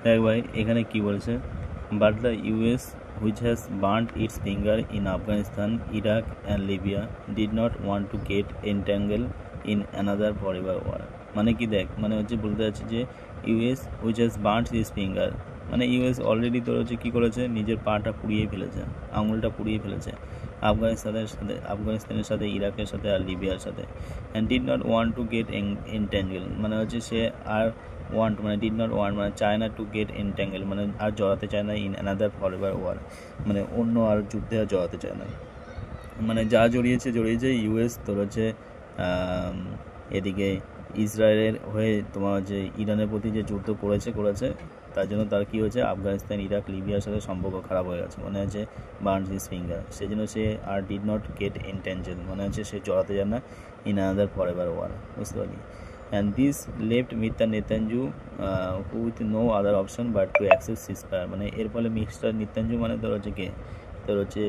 দেখ ভাই এখানে কি বলেছে, but the US which has burnt its finger in Afghanistan, Iraq and Libya did not want to get entangled in another forever war। মানে কি দেখ, মানে হচ্ছে বলতে যাচ্ছে যে US which has burnt its finger, মানে ইউএস অলরেডি তোর হচ্ছে কী করেছে, নিজের পাটা পুড়িয়ে ফেলেছে, আঙুলটা পুড়িয়ে ফেলেছে আফগানিস্তানের সাথে ইরাকের সাথে আর লিবিয়ার সাথে। And did not want to get entangle, মানে হচ্ছে সে আর ওয়ান্ট মানে ডিড নট ওয়ান্ট মানে চায় না টু গেট এন্ট্যাঙ্গেল, মানে আর জড়াতে চায় না ইন অ্যানাদার ফরএভার ওয়ার, মানে অন্য আর যুদ্ধে আর জড়াতে চায় না। মানে যা জড়িয়েছে ইউএস তোর হচ্ছে এদিকে ইসরায়েলের হয়ে তোমার যে ইরানের প্রতি যে যুদ্ধ করেছে তার জন্য তার কী হয়েছে, আফগানিস্তান ইরাক লিবিয়ার সাথে সম্পর্ক খারাপ হয়ে গেছে, মনে হচ্ছে বার্নস হিজ ফিঙ্গার, সেই জন্য সে আর ডিড নট গেট এন্ট্যাঙ্গেল, মনে হচ্ছে সে জড়াতে যায় না ইন অ্যানাদার ফরএভার ওয়ার, বুঝতে পারলি। And this left Mr. Netanyahu with no other option but to accept ceasefire। মানে এর ফলে মিস্টার নেতানজু মানে তোর হচ্ছে কে, তোর হচ্ছে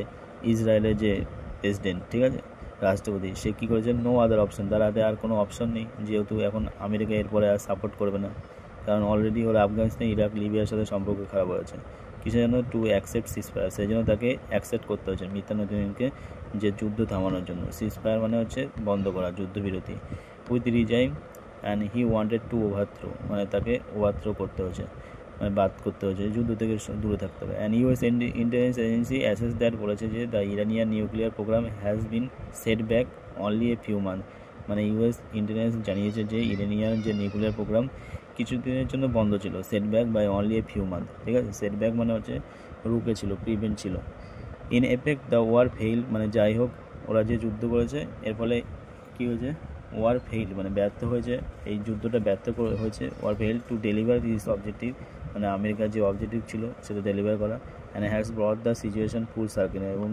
ইসরায়েলের যে প্রেসিডেন্ট, ঠিক আছে, রাষ্ট্রপতি, সে কী করেছে, নো আদার অপশন, তার হাতে আর কোনো অপশন নেই, যেহেতু এখন আমেরিকা এরপরে আর সাপোর্ট করবে না, কারণ অলরেডি ওরা আফগানিস্তান ইরাক লিবিয়ার সাথে সম্পর্ক খারাপ হয়েছে, কিসের জন্য, টু অ্যাকসেপ্ট সিজফায়ার, সেই জন্য তাকে অ্যাকসেপ্ট করতে হচ্ছে মিস্টার নেতানয়াহুকে যে যুদ্ধ থামানোর জন্য। সিজফায়ার মানে হচ্ছে বন্ধ করা, যুদ্ধবিরতি, with রিজাইম and he wanted to overthrow, মানে তাকে ওভারথ্রো করতে হচ্ছে, মানে বাদ করতে হচ্ছে, যুদ্ধ থেকে দূরে থাকতে হবে। And US intelligence agency assess that বলেছে যে the Iranian nuclear programme has been set back only a few month, মানে ইউএস ইন্টেলিজেন্স জানিয়েছে যে ইরানিয়ান যে নিউক্লিয়ার প্রোগ্রাম কিছুদিনের জন্য বন্ধ ছিল, setback by only a few month, ঠিক আছে, সেটব্যাক মানে হচ্ছে রুকে ছিল, প্রিভেন্ট ছিল। In effect the war fail, মানে যাই হোক ওরা যে যুদ্ধ করেছে এর ফলে কী হয়েছে, ওয়ার ফেইল মানে ব্যর্থ হয়েছে, এই যুদ্ধটা ব্যর্থ হয়েছে, war fail to deliver this objective, মানে আমেরিকার যে অবজেক্টিভ ছিল সেটা ডেলিভার করা। And has brought the situation full circle, এবং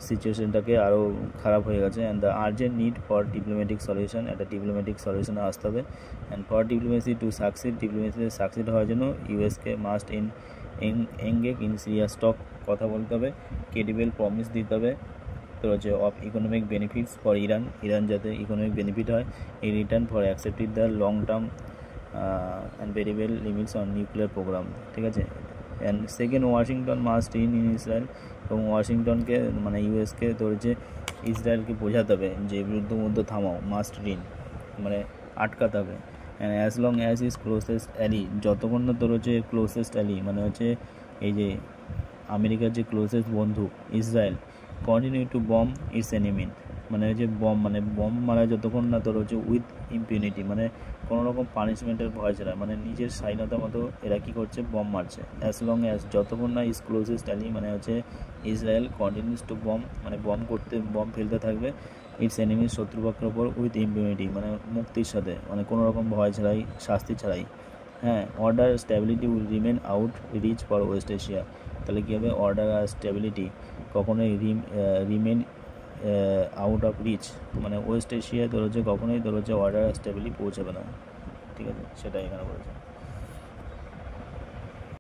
সিচুয়েশনটাকে আরও খারাপ হয়ে গেছে। And the urgent need for diplomatic solution, একটা ডিপ্লোম্যাটিক সলিউশনে আসতে হবে। And for diplomacy to succeed, ডিপ্লোমেসিতে সাকসিড হওয়ার জন্য ইউএসকে must engage in serious talk, কথা বলতে হবে, ক্রেডিবল প্রমিস দিতে হবে, তো হচ্ছে of economic benefits for Iran যাতে ইকোনমিক বেনিফিট হয়, এই return for accepted the long term and variable limits on nuclear programme, ঠিক আছে। And second Washington must in Israel, এবং ওয়াশিংটনকে মানে ইউএসকে তোর হচ্ছে ইসরায়েলকে বোঝাতে হবে যে যুদ্ধ থামাও, মাস্ট ইন মানে আটকাতে হবে। And as long as is closest alley, যতক্ষণ না তোর হচ্ছে ক্লোজেস্ট অ্যালি মানে হচ্ছে এই যে আমেরিকার যে ক্লোজেস্ট বন্ধু Israel continue to bomb its enemy, মানে হচ্ছে বম মারা যতক্ষণ না তোর হচ্ছে উইথ ইম্পিউনিটি, মানে কোনো রকম পানিশমেন্টের ভয় ছাড়া, মানে নিজের স্বাধীনতা মতো এরা কী করছে, বম মারছে। অ্যাজ লং অ্যাজ যতক্ষণ না ইজ ক্লোজেস্ট অ্যালি মানে হচ্ছে ইসরায়েল কন্টিনিউস টু বম, মানে বম ফেলতে থাকবে ইটস এনিমি শত্রুপক্ষের ওপর উইথ ইম্পিউনিটি, মানে মুক্তির সাথে, মানে কোনো রকম ভয় ছাড়াই, শাস্তি ছাড়াই। হ্যাঁ, order stability will remain out reach for West Asia, তাহলে কী হবে, অর্ডার আর স্ট্যাবিলিটি কখনোই রিমেন আউট অফ রিচ, মানে ওয়েস্ট এশিয়ায় তোর হচ্ছে কখনোই তোর হচ্ছে অর্ডার আর স্ট্যাবিলিটি পৌঁছাবে না, ঠিক আছে, সেটাই এখানে বলেছে।